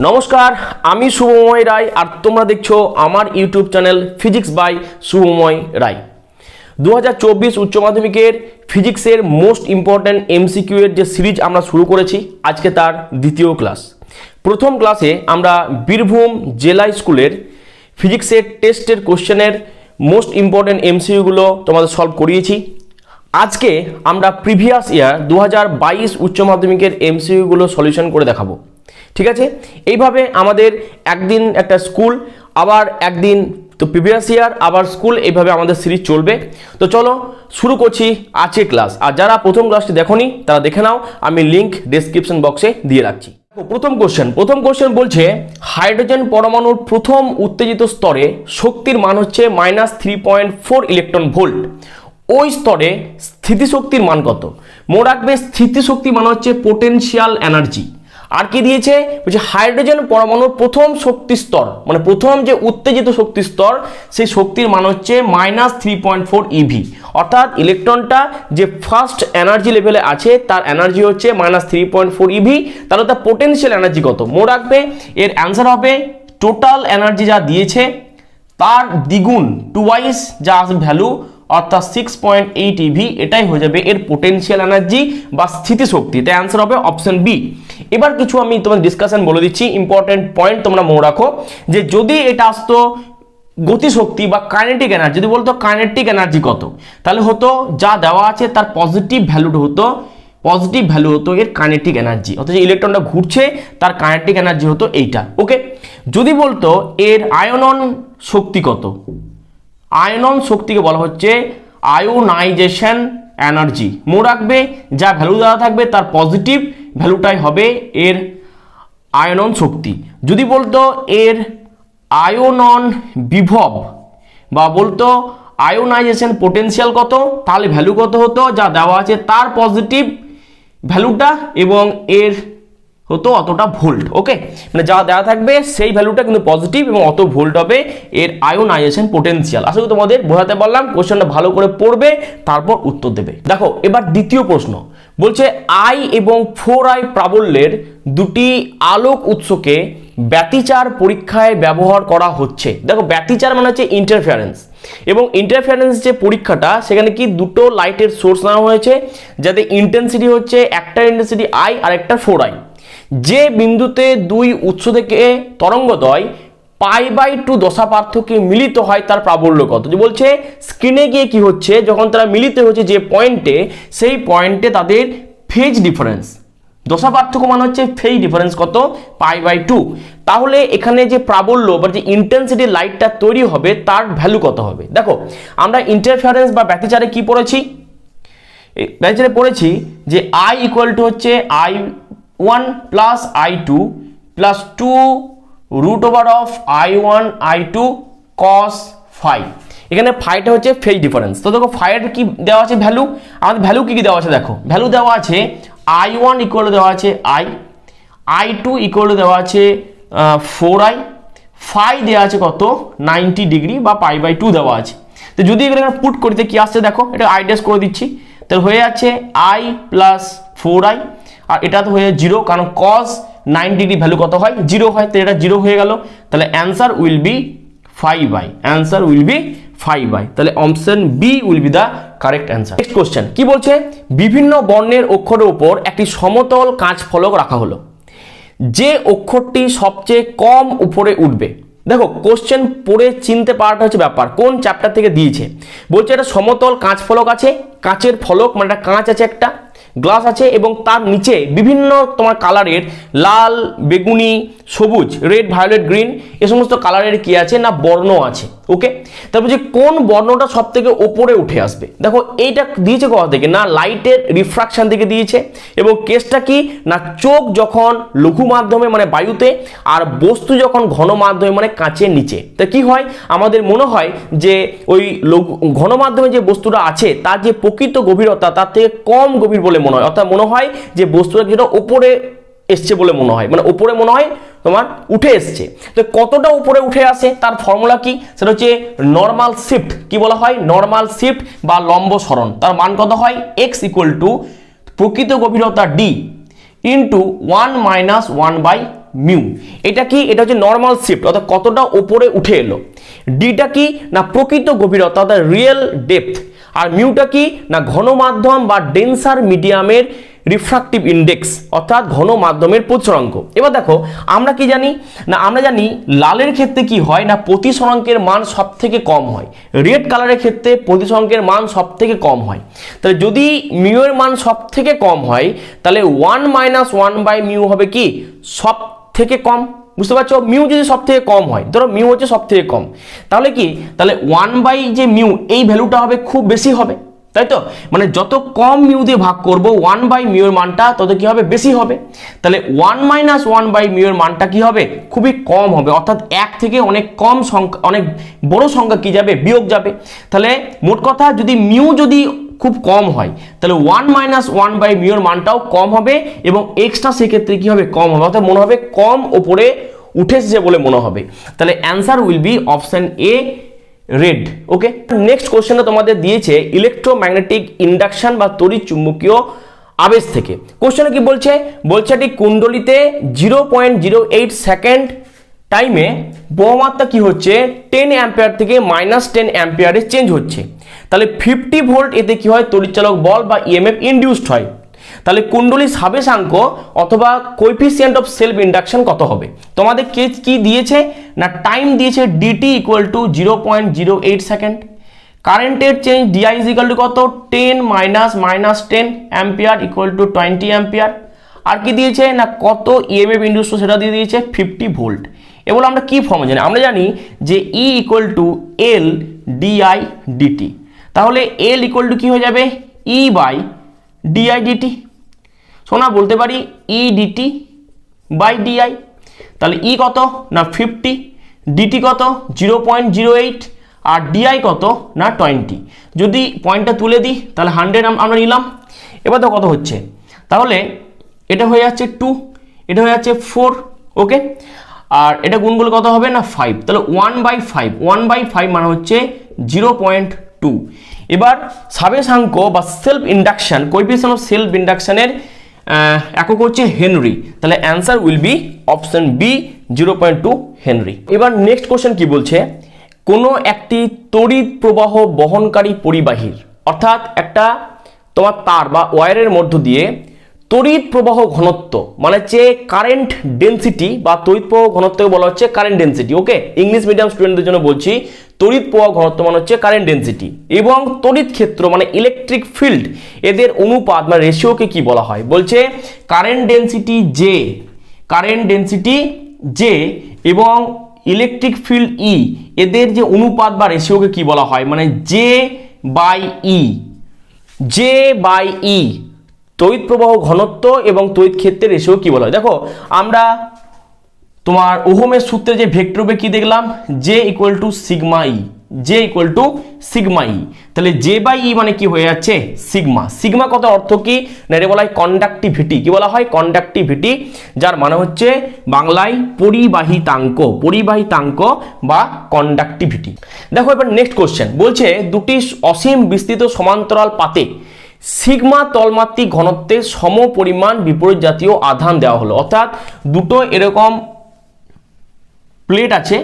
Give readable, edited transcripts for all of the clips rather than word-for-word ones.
নমস্কার, আমি শুভময় রায় আর তোমরা দেখছো আমার YouTube channel physics by Shubhamoy Roy. 2024 উচ্চ মাধ্যমিকের ফিজিক্সের মোস্ট ইম্পর্ট্যান্ট এমসিকিউ এর যে সিরিজ আমরা শুরু করেছি, আজকে তার দ্বিতীয় ক্লাস। প্রথম ক্লাসে আমরা বীরভূম জেলা স্কুলের ফিজিক্সের টেস্টের কোশ্চেনের মোস্ট ইম্পর্ট্যান্ট এমসিকিউগুলো তোমাদের সলভ করিয়েছি। আজকে আমরা প্রিভিয়াস ইয়ার 2022 উচ্চ মাধ্যমিকের এমসিকিউগুলো সলিউশন করে দেখাবো। ঠিক আছে, এইভাবে আমাদের একদিন একটা স্কুল, আবার একদিন তো প্রিভিয়াস ইয়ার, আবার স্কুল, এইভাবে আমাদের সিরিজ চলবে। তো চলো শুরু করছি আজকে ক্লাস। আর যারা প্রথম ক্লাসটি দেখোনি তারা দেখে নাও, আমি লিংক ডেসক্রিপশন বক্সে দিয়ে রাখছি। প্রথম কোশ্চেন বলছে, হাইড্রোজেন পরমাণুর প্রথম উত্তেজিত স্তরে শক্তির মান হচ্ছে -3.4 ইলেকট্রন ভোল্ট। ওই স্তরে স্থিতিশক্তির মান কত? মনে রাখবে, স্থিতিশক্তির মান হচ্ছে পোটেনশিয়াল এনার্জি। আর কি দিয়েছে? বলছে হাইড্রোজেন পরমাণুর প্রথম শক্তি স্তর, মানে প্রথম যে উত্তেজিত শক্তি স্তর, সেই শক্তির মান হচ্ছে -3.4 ইভি। অর্থাৎ ইলেকট্রনটা যে ফার্স্ট এনার্জি লেভেলে আছে তার এনার্জি হচ্ছে -3.4 ইভি। তাহলে তার পোটেনশিয়াল এনার্জি কত? মনে রাখবে, এর অ্যান্সার হবে টোটাল এনার্জি যা দিয়েছে তার দ্বিগুণ, টুয়াইস যা আসবে ভ্যালু, অর্থাৎ 6.8 ইভি। এটাই হয়ে যাবে এর পোটেনশিয়াল এনার্জি বা স্থিতিশক্তি। তাই অ্যান্সার হবে অপশন বি। এবার কিছু আমি তোমাদের ডিসকাশন বলে দিচ্ছি, ইম্পর্টেন্ট পয়েন্ট তোমরা মনে রাখো। যে যদি এটা আসতো গতিশক্তি বা কাইনেটিক এনার্জি, যদি বলতো কাইনেটিক এনার্জি কত, তাহলে হতো যা দেওয়া আছে তার পজিটিভ ভ্যালু হতো এর কাইনেটিক এনার্জি। অর্থাৎ যে ইলেকট্রনটা ঘুরছে তার কাইনেটিক এনার্জি হতো এইটা। ওকে, যদি বলতো এর আয়নন শক্তি কত, আয়নন শক্তিকে বলা হচ্ছে আয়োনাইজেশন এনার্জি। মনে রাখবে, যা ভ্যালু দেওয়া থাকবে তার পজিটিভ ভ্যালুটাই হবে এর আয়নন শক্তি। যদি বলতো এর আয়নন বিভব বা বলতো আয়োনাইজেশন পোটেনশিয়াল কত, তাহলে ভ্যালু কত হতো? যা দেওয়া আছে তার পজিটিভ ভ্যালুটা এবং এর হতো অতটা ভোল্ট। ওকে, মানে যা দেওয়া থাকবে সেই ভ্যালুটা কিন্তু পজিটিভ এবং অত ভোল্ট হবে এর আয়োনাইজেশন পোটেনশিয়াল। আশা করি তোমাদের বোঝাতে পারলাম। কোশ্চেনটা ভালো করে পড়বে, তারপর উত্তর দেবে। দেখো এবার দ্বিতীয় প্রশ্ন বলছে, আই এবং 4i প্রাবল্যের দুটি আলোক উৎসকে ব্যতিচার পরীক্ষায় ব্যবহার করা হচ্ছে। দেখো, ব্যতিচার মানে হচ্ছে ইন্টারফারেন্স, এবং ইন্টারফারেন্স যে পরীক্ষাটা, সেখানে কি দুটো লাইটের সোর্স নেওয়া হয়েছে, যাতে ইন্টেন্সিটি হচ্ছে একটা ইন্টেন্সিটি আই আর একটা 4i। যে বিন্দুতে দুই উৎস থেকে তরঙ্গদ্বয় π/2 দশা পার্থক্যে মিলিত হয় তার প্রাবল্য কত? যে বলছে স্ক্রিনে গিয়ে কি হচ্ছে, যখন তারা মিলিত হচ্ছে যে পয়েন্টে, সেই পয়েন্টে তাদের ফেজ ডিফারেন্স, দশা পার্থক্য মানে হচ্ছে ফেজ ডিফারেন্স কত? π/2। তাহলে এখানে যে প্রাবল্য বা যে ইন্টেন্সিটি লাইটটা তৈরি হবে তার ভ্যালু কত হবে? দেখো, আমরা ইন্টারফারেন্স বা ব্যতিচারে কি পড়েছি? ব্যতিচারে পড়েছি যে I ইকুয়াল টু হচ্ছে I1 plus I2 plus 2 root over of I1 I2 cos phi। এখানে ফাইটা হচ্ছে ফেজ ডিফারেন্স। তো দেখো, ফাইয়ের কি দেওয়া আছে ভ্যালু, আমাদের ভ্যালু কি দেওয়া আছে? দেখো, ভ্যালু দেওয়া আছে I1 ইকুয়াল দেওয়া আছে I2 ইকুয়াল দেওয়া আছে 4i, ফাই দেওয়া আছে কত? 90 ডিগ্রি বা π/2 দেওয়া আছে। তো যদি এখানে পুট করতে কি আসছে, দেখো এটা আই ড্যাশ করে দিচ্ছি, তাহলে হয়ে যাচ্ছে I প্লাস 4i, আর এটা তো হয়ে 0, কারণ cos 90 ডিগ্রি ভ্যালু কত হয়? 0 হয়, তো এটা 0 হয়ে গেল। তাহলে answer will be 5i, answer will be 5i। তাহলে option B will be the correct answer. Next question কি বলছে, বিভিন্ন বর্ণের অক্ষরের উপর একটি সমতল কাঁচ ফলক রাখা হলো, যে অক্ষরটি সবচেয়ে কম উপরে উঠবে। দেখো, কোশ্চেন পড়ে চিনতে পারাটা হচ্ছে ব্যাপার, কোন চ্যাপ্টার থেকে দিয়েছে। বলছে একটা সমতল কাঁচ ফলক আছে, কাঁচের ফলক মানে একটা কাঁচ আছে, একটা গ্লাস আছে, এবং তার নিচে বিভিন্ন তোমার কালারের লাল, বেগুনি, সবুজ, রেড, ভায়োলেট, গ্রিন, এ সমস্ত কালারের কি আছে না বর্ণ আছে। ওকে, তারপর যে কোন বর্ণটা সব থেকে ওপরে উঠে আসবে। দেখো, এইটা দিয়েছে কোথা থেকে না লাইটের রিফ্রাকশন থেকে দিয়েছে, এবং কেসটা কি না চোখ যখন লঘু মাধ্যমে মানে বায়ুতে, আর বস্তু যখন ঘন মাধ্যমে মানে কাঁচের নিচে। তা কি হয়, আমাদের মনে হয় যে ওই ঘন মাধ্যমে যে বস্তুটা আছে তার যে প্রকৃত গভীরতা তার থেকে কম গভীর বলে মনে হয়। অর্থাৎ মনে হয় যে বস্তুটা যেটা ওপরে এসছে বলে মনে হয়, মানে উপরে মনে হয় তোমার উঠে এসছে। তো কতটা উপরে উঠে আসে তার ফর্মুলা কি? সেটা হচ্ছে নর্মাল শিফট। কি বলা হয়? নর্মাল শিফট বা লম্ব সরণ। তার মান কত হয়? x ইকুয়াল টু প্রকৃত গভীরতা d into 1 minus 1 by mu. এটা কি? এটা হচ্ছে নর্মাল শিফট, অর্থাৎ কতটা ওপরে উঠে এলো। ডিটা কি? না প্রকৃত গভীরতা অর্থাৎ রিয়েল ডেপথ। আর মিউটা কি? না ঘন মাধ্যম বা ডেন্সার মিডিয়ামের রিফ্রাক্টিভ ইন্ডেক্স অর্থাৎ ঘন মাধ্যমের প্রতিসরাঙ্ক। এবার দেখো আমরা কি জানি? না আমরা জানি লালের ক্ষেত্রে কি হয় না প্রতিসরাঙ্কের মান সব থেকে কম হয়, রেড কালারের ক্ষেত্রে প্রতিসরাঙ্কের মান সব থেকে কম হয়। তাহলে যদি মিউ এর মান সব থেকে কম হয় তাহলে 1 মাইনাস 1 বাই মিউ হবে কি? সব থেকে কম। বুঝতে পারছো? মিউ যদি সব থেকে কম হয়, ধরো মিউ হচ্ছে সব থেকে কম, তাহলে কি? তাহলে 1 বাই যে মিউ এই ভ্যালুটা হবে খুব বেশি হবে, তাই তো? মানে যত কম মিউ দিয়ে ভাগ করব 1 বাই মিউ এর মানটা তত কি হবে? বেশি হবে। তাহলে 1 মাইনাস 1 বাই মিউ এর মানটা কি হবে? খুবই কম হবে, অর্থাৎ 1 থেকে অনেক কম সংখ্যা, অনেক বড় সংখ্যা কি যাবে? বিয়োগ যাবে। তাহলে মোট কথা যদি মিউ যদি খুব কম হয় তাহলে 1 মাইনাস 1 বাই মিউ এর মানটাও কম হবে এবং এক্সটা সেক্ষেত্রে কি হবে? কম হবে, অর্থাৎ মনে হবে কম ওপরে উঠে এসেছে বলে মনে হবে। তাহলে answer will be option A, red. Okay, next কোশ্চেনটা তোমাদের দিয়েছে ইলেকট্রোম্যাগনেটিক ইন্ডাকশন বা তড়িৎ চুম্বকীয় আবেশ থেকে। কোশ্চেনে কি বলছে? বলছে একটি কুণ্ডলিতে 0.08 সেকেন্ড টাইমে বহমাত্রা কি হচ্ছে? 10 অ্যাম্পিয়ার থেকে -10 অ্যাম্পিয়ারে চেঞ্জ হচ্ছে। তাহলে 50 ভোল্ট এতে কি হয়? তড়িৎচালক বল বা ইএমএফ ইনডিউসড হয়। তাহলে কুণ্ডলীর সাবেশাঙ্ক অথবা কোএফিসিয়েন্ট অফ সেলফ ইন্ডাকশন কত হবে? তোমাদের কি দিয়েছে? না টাইম দিয়েছে dt ইকুয়াল টু 0.08 সেকেন্ড। কারেন্টের change DI is equal to কত? 10 minus -10 ampere equal to 20 ampere. আর কি দিয়েছে? না কত ইএমএফ ইনডিউসড সেটা দিয়ে দিয়েছে 50 ভোল্ট। এবার আমরা কি ফর্মে জানি? আমরা জানি যে E equal to L DI dt। তাহলে L ইকুয়াল টু কি হয়ে যাবে? E by DI dt। শোনা বলতে পারি E dt বাই DI। তাহলে E কত? না 50, dt কত? 0.08 আর DI কত? না 20। যদি পয়েন্টটা তুলে দিই তাহলে 100 আমরা নিলাম। এবার তো কত হচ্ছে? তাহলে এটা হয়ে যাচ্ছে 2, এটা হয়ে যাচ্ছে 4। ওকে, আর এটা গুণ করলে কত হবে? না 5। তাহলে 1/5 মানে হচ্ছে 0.2। এবার সাবেশাঙ্ক বা self induction, coefficient of self ইন্ডাকশনের একক হচ্ছে হেনরি। তাহলে answer will be option B, 0.2 henry. এবার নেক্সট কোশ্চেন কি বলছে? কোনো একটি তড়িৎ প্রবাহ বহনকারী পরিবাহীর, অর্থাৎ একটা তোমার তার বা ওয়্যারের মধ্য দিয়ে তড়িৎ প্রবাহ ঘনত্ব মানে হচ্ছে কারেন্ট ডেন্সিটি বা তড়িৎ প্রবাহ ঘনত্বকে বলা হচ্ছে কারেন্ট ডেন্সিটি। ওকে, ইংলিশ মিডিয়াম স্টুডেন্টদের জন্য বলছি, তড়িৎ প্রবাহ ঘনত্ব মানে হচ্ছে কারেন্ট ডেন্সিটি এবং তড়িৎ ক্ষেত্র মানে ইলেকট্রিক ফিল্ড, এদের অনুপাত মানে রেশিওকে কি বলা হয়? বলছে কারেন্ট ডেন্সিটি জে এবং ইলেকট্রিক ফিল্ড ই, এদের যে অনুপাত বা রেশিওকে কি বলা হয়? মানে জে বাই ই, তড়িৎ প্রবাহ ঘনত্ব এবং তড়িৎ ক্ষেত্রের রেশিও কি বলা হয়? দেখো আমরা তোমার ওহমের সূত্রে যে ভেক্টর রূপে কি দেখলাম? জে ইকুয়াল টু সিগমা ই। তাহলে জে বাই ই মানে কি হয়ে যাচ্ছে? সিগমা কত? অর্থ কি? না এটা বলা হয় কন্ডাক্টিভিটি। কি বলা হয়? কন্ডাক্টিভিটি, যার মানে হচ্ছে বাংলায় পরিবাহিতাঙ্ক বা কন্ডাক্টিভিটি। দেখো এবার নেক্সট কোশ্চেন বলছে দুটি অসীম বিস্তৃত সমান্তরাল পাতে সিগমা তলমাত্রিক ঘনত্বের সম পরিমাণ বিপরীত জাতীয় আধান দেওয়া হলো। অর্থাৎ দুটো এরকম প্লেট আছে,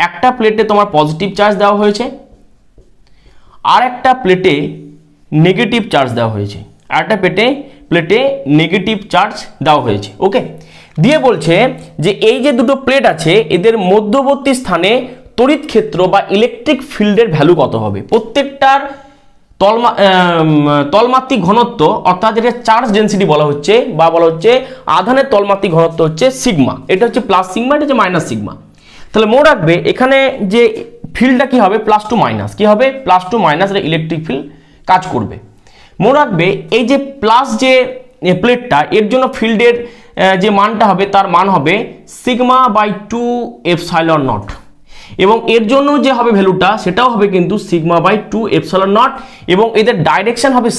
একটা প্লেটে তোমার পজিটিভ চার্জ দেওয়া হয়েছে আর একটা প্লেটে নেগেটিভ চার্জ দেওয়া হয়েছে, ওকে, দিয়ে বলছে যে এই যে দুটো প্লেট আছে এদের মধ্যবর্তী স্থানে তড়িৎ ক্ষেত্র বা ইলেকট্রিক ফিল্ডের ভ্যালু কত হবে? প্রত্যেকটার তলমাত্রিক ঘনত্ব অর্থাৎ যেটা চার্জ ডেন্সিটি বলা হচ্ছে বা বলা হচ্ছে আধানের তলমাত্রিক ঘনত্ব হচ্ছে সিগমা। এটা হচ্ছে প্লাস সিগমা, এটা হচ্ছে মাইনাস সিগমা। তাহলে মনে রাখবে এখানে যে ফিল্ডটা কি হবে? Plus to minus. কি হবে? প্লাস টু মাইনাস, এটা ইলেকট্রিক ফিল্ড কাজ করবে। মনে রাখবে এই যে প্লাস যে প্লেটটা, এর জন্য ফিল্ডের যে মানটা হবে তার মান হবে সিগমা বাই 2 এপসাইলন নট, এবং এর জন্য যে হবে ভ্যালুটা সেটাও হবে কিন্তু সিগমা বাই 2 এপসাইলন নট, এবং এদের ডাইরেকশন হবে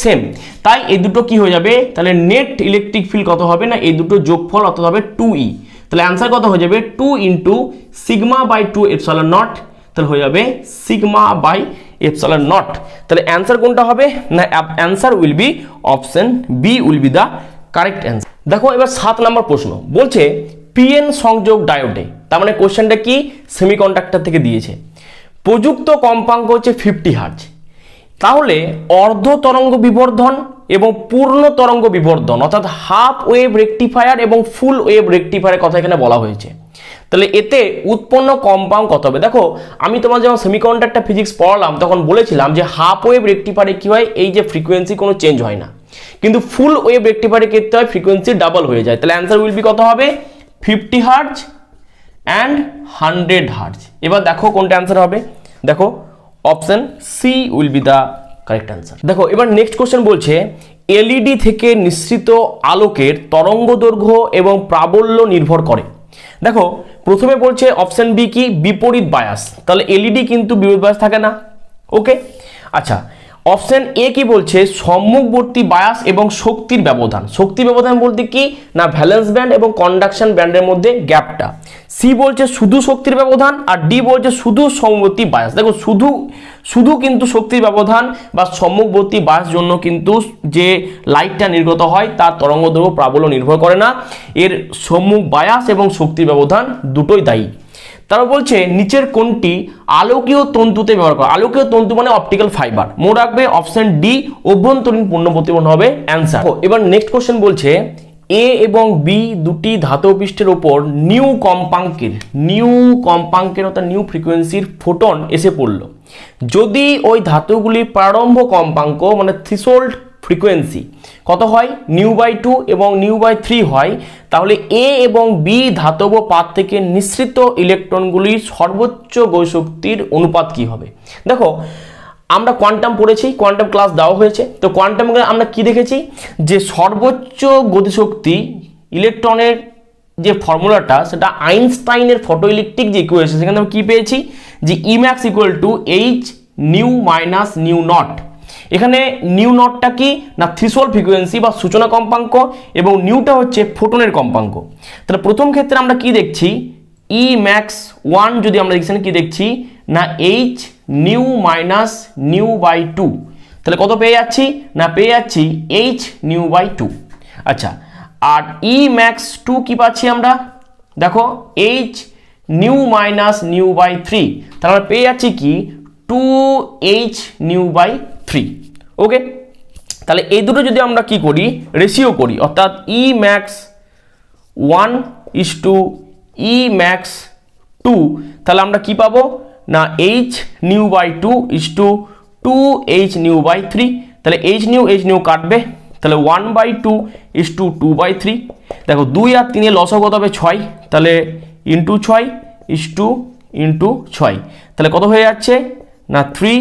সেম। তাই এই দুটো কি হয়ে যাবে? তাহলে নেট ইলেকট্রিক ফিল্ড কত হবে? না এই দুটো যোগফল অর্থাৎ হবে 2E। তাহলে অ্যান্সার কত হয়ে যাবে? 2 into sigma by 2 epsilon naught, তাহলে হয়ে যাবে সিগমা বাই এপসাইলন নট। তাহলে অ্যান্সার কোনটা হবে না answer will be option B will be the correct answer. দেখো এবার 7 নম্বর প্রশ্ন বলছে পিএন সংযোগ ডায়োডে, তার মানে কোশ্চেনটা কি সেমিকন্ডাক্টর থেকে দিয়েছে, প্রযুক্ত কম্পাঙ্ক হচ্ছে 50 হার্জ। তাহলে অর্ধ তরঙ্গ বিবর্ধন এবং পূর্ণ তরঙ্গ বিবর্ধন অর্থাৎ হাফ ওয়েভ রেকটিফায়ার এবং ফুল ওয়েভ রেকটিফায়ারের কথা এখানে বলা হয়েছে। তাহলে এতে উৎপন্ন কম্পাঙ্ক কত হবে? দেখো আমি তোমার যখন সেমিকন্ডাক্টর ফিজিক্স পড়ালাম তখন বলেছিলাম যে হাফ ওয়েভ রেকটিফায়ারে কি হয়, এই যে ফ্রিকোয়েন্সি কোনো চেঞ্জ হয় না, কিন্তু ফুল ওয়েভ রেকটিফায়ারে ক্ষেত্রে হয় ফ্রিকোয়েন্সি ডাবল হয়ে যায়। তাহলে অ্যান্সার উইল বি কত হবে 50 হার্জ অ্যান্ড 100 হার্জ। এবার দেখো কোনটা অ্যান্সার হবে, দেখো option C will be the correct answer. দেখো এবার নেক্সট কোশ্চেন বলছে এলইডি থেকে নিঃসৃত আলোকের তরঙ্গ দৈর্ঘ্য এবং প্রাবল্য নির্ভর করে। দেখো প্রথমে বলছে অপশন বি কি বিপরীত বায়াস, তাহলে এলইডি কিন্তু বিপরীত বায়াস থাকে না, ওকে। আচ্ছা অপশন এ কি বলছে সম্মুখবর্তী বায়াস এবং শক্তির ব্যবধান, শক্তি ব্যবধান বলতে কি না ভ্যালেন্স ব্যান্ড এবং কন্ডাকশন ব্যান্ডের মধ্যে গ্যাপটা। সি বলছে শুধু শক্তির ব্যবধান, আর ডি বলছে শুধু সম্মুখবর্তী বায়াস। দেখো শুধু কিন্তু শক্তির ব্যবধান বা সম্মুখবর্তী বায়াস জন্য কিন্তু যে লাইটটা নির্গত হয় তার তরঙ্গদৈর্ঘ্য প্রাবল্য নির্ভর করে না, এর সম্মুখ বায়াস এবং শক্তির ব্যবধান দুটোই দায়ী। তারা বলছে নিচের কোনটি আলোকীয় তন্তুতে ব্যবহার করা, আলোকীয় তন্তু মানে অপটিক্যাল ফাইবার, মনে রাখবে অপশন ডি অভ্যন্তরীণ পূর্ণ প্রতিফলন হবে অ্যান্সার। এবার নেক্সট কোশ্চেন বলছে এ এবং বি দুটি ধাতব পৃষ্ঠের উপর নিউ কম্পাঙ্কের অর্থাৎ নিউ ফ্রিকোয়েন্সির ফোটন এসে পড়লো, যদি ওই ধাতুগুলির প্রারম্ভ কম্পাঙ্ক মানে থ্রেশহোল্ড ফ্রিকোয়েন্সি কত হয় নিউ/2 এবং নিউ/3 হয়, তাহলে এ এবং বি ধাতব পাত থেকে নিঃসৃত ইলেকট্রনগুলির সর্বোচ্চ গতিশক্তির অনুপাত কি হবে? দেখো আমরা কোয়ান্টাম পড়েছি, কোয়ান্টাম ক্লাস দেওয়া হয়েছে, তো কোয়ান্টাম আমরা কি দেখেছি যে সর্বোচ্চ গতিশক্তি ইলেকট্রনের যে ফর্মুলাটা সেটা আইনস্টাইনের ফটোইলেকট্রিক যে ইকুয়েশন সেখানে আমরা কি পেয়েছি যে Emax = h new minus new not. এখানে নিউ নটটা কি না থ্রেশহোল্ড ফ্রিকোয়েন্সি বা সূচনা কম্পাঙ্ক এবং নিউটা হচ্ছে ফোটনের কম্পাঙ্ক। তাহলে প্রথম ক্ষেত্রে আমরা কি দেখছি Emax 1 যদি আমরা এখানে কি দেখছি না h নিউ মাইনাস নিউ/2, তাহলে কত পেয়ে যাচ্ছি না পেয়ে যাচ্ছি h নিউ/2। আচ্ছা আর Emax 2 কি পাচ্ছি আমরা, দেখো h নিউ মাইনাস নিউ/3, তাহলে আমরা পেয়ে যাচ্ছি কি 2h নিউ/3, ওকে। তাহলে এই দুটো যদি আমরা কি করি রেশিও করি অর্থাৎ Emax 1 Emax 2, তাহলে আমরা কি পাবো না h নিউ/2 2h নিউ/3, তাহলে h নিউ কাটবে, তাহলে 1/2 2/3। দেখো 2 আর 3 এর লসাগু কত হবে 6, তাহলে ইন্টু 6 ইন্টু 6, তাহলে কত হয়ে যাচ্ছে না 3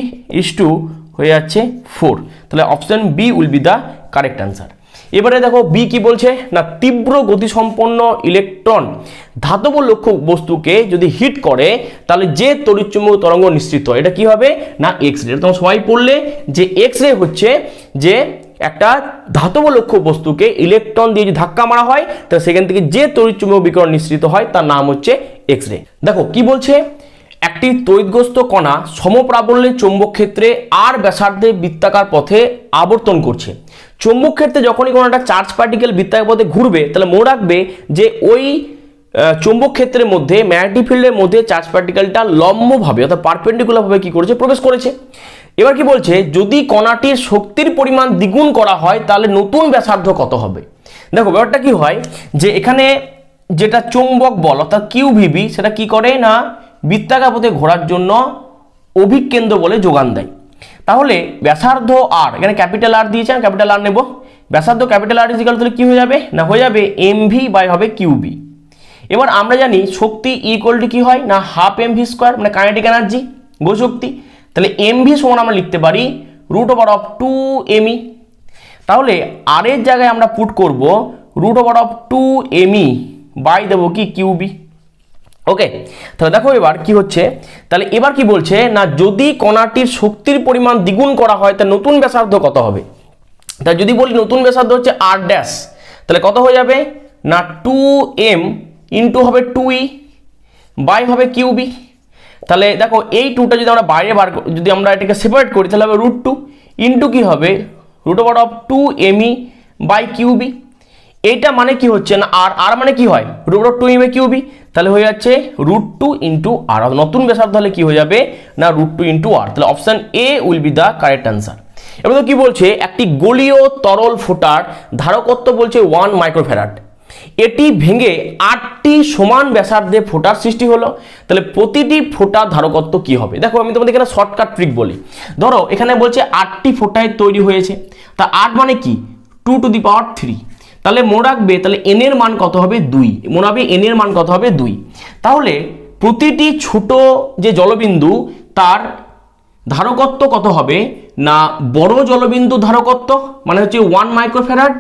হয়ে যাচ্ছে 4, তাহলে option B will be the correct answer. এবারে দেখো বি কি বলছে না তীব্র গতিসম্পন্ন ইলেকট্রন ধাতব লক্ষ্য বস্তুকে যদি হিট করে তাহলে যে তড়িৎচুম্বক তরঙ্গ নিঃসৃত হয় এটা কি হবে না এক্স রে। তোমরা সবাই পড়লে যে এক্স রে হচ্ছে যে একটা ধাতব লক্ষ্য বস্তুকে ইলেকট্রন দিয়ে যদি ধাক্কা মারা হয় তাহলে সেখান থেকে যে তড়িৎচুম্বক বিকিরণ নিঃসৃত হয় তার নাম হচ্ছে এক্স রে। দেখো কি বলছে একটি তড়িৎগ্রস্ত কণা সমপ্রাবল্যের চৌম্বক ক্ষেত্রে আর ব্যাসার্ধে বৃত্তাকার পথে আবর্তন করছে। চৌম্বক ক্ষেত্রে যখনই কোনো একটা চার্জ পার্টিকেল বৃত্তাকার পথে ঘুরবে তাহলে মনে রাখবে যে ওই চৌম্বক ক্ষেত্রের মধ্যে ম্যাগনেটিক ফিল্ডের মধ্যে চার্জ পার্টিকেলটা লম্বভাবে অর্থাৎ পারপেন্ডিকুলারভাবে কি করেছে প্রবেশ করেছে। এবার কি বলছে যদি কণাটির শক্তির পরিমাণ দ্বিগুণ করা হয় তাহলে নতুন ব্যাসার্ধ কত হবে। দেখো ব্যাপারটা কি হয় যে এখানে যেটা চৌম্বক বল অর্থাৎ কিউভিবি সেটা কি করে না বৃত্তাকার পথে ঘোরার জন্য অভিকেন্দ্র বলে যোগান দেয়। তাহলে ব্যাসার্ধ আর এখানে ক্যাপিটাল আর দিয়েছে, আমি ক্যাপিটাল আর নেব, ব্যাসার্ধ ক্যাপিটাল আর ইজিক্যাল তাহলে কি হয়ে যাবে না হয়ে যাবে এমভি বাই হবে কিউবি। এবার আমরা জানি শক্তি ইকুয়াল টু কি হয় না হাফ এমভি স্কোয়ার মানে কাইনেটিক এনার্জি গতিশক্তি, তাহলে এমভি সমান আমরা লিখতে পারি √2me। তাহলে আর এর জায়গায় আমরা পুট করব √2me বাই দেবো কি কিউবি, ওকে। তাহলে দেখো এবার কি হচ্ছে তাহলে এবার কি বলছে না যদি কণাটির শক্তির পরিমাণ দ্বিগুণ করা হয় তাহলে নতুন ব্যাসার্ধ কত হবে। তাহলে যদি বলি নতুন ব্যাসার্ধ হচ্ছে আর ড্যাশ তাহলে কত হয়ে যাবে না 2m ইন্টু হবে 2e বাই হবে কিউবি। তাহলে দেখো এই টুটা যদি আমরা বাইরে যদি আমরা এটাকে সেপারেট করি তাহলে হবে √2 ইন্টু কি হবে √2me/কিউবি। এইটা মানে কি হচ্ছে না আর মানে কি হয় √2me/কিউবি, তাহলে হয়ে যাচ্ছে √2 ইন্টু আর, নতুন ব্যাসার্ধ হলে কি হয়ে যাবে না √2 ইন্টু আর। তাহলে option A will be the correct answer. এবার তো কি বলছে একটি গোলীয় তরল ফোঁটার ধারকত্ব বলছে 1 মাইক্রোফ্যারাড, এটি ভেঙে 8টি সমান ব্যাসার্ধে ফোঁটার সৃষ্টি হলো, তাহলে প্রতিটি ফোঁটার ধারকত্ব কি হবে। দেখো আমি তোমাদের এখানে শর্টকাট ট্রিক বলি, ধরো এখানে বলছে 8টি ফোঁটায় তৈরি হয়েছে, তা 8 মানে কি 2⁻³ তাহলে মনে রাখবে তাহলে n এর মান কত হবে 2, মনে রাখবে n এর মান কত হবে 2। তাহলে প্রতিটি ছোট যে জলবিন্দু তার ধারকত্ব কত হবে না বড় জলবিন্দু ধারকত্ব মানে হচ্ছে 1 মাইক্রোফ্যারাড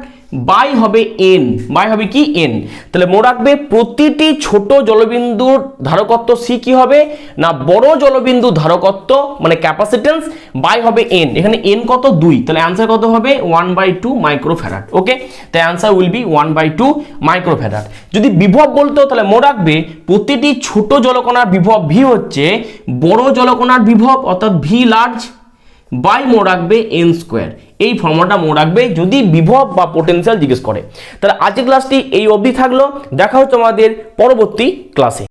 বাই হবে n, বাই হবে কি n। তাহলে মনে রাখবে প্রতিটি ছোট জলবিন্দুর ধারকত্ব সি কি হবে না বড় জলবিন্দু ধারকত্ব মানে ক্যাপাসিটেন্স বাই হবে n, এখানে n কত 2, তাহলে অ্যান্সার কত হবে 1/2 মাইক্রোফ্যারাড। ওকে, তাই অ্যান্সার উইল বি 1/2 মাইক্রোফ্যারাড। যদি বিভব বলতো তাহলে মনে রাখবে প্রতিটি ছোট জলকণার বিভব v হচ্ছে বড় জলকণার বিভব অর্থাৎ v লার্জ বাই মনে রাখবে n²। এই ফর্মুলাটা মনে রাখবে যদি বিভব বা পোটেনশিয়াল জিজ্ঞেস করে। তাহলে আজকের ক্লাসটি এই অবধি থাকলো, দেখা হচ্ছে আমাদের পরবর্তী ক্লাসে।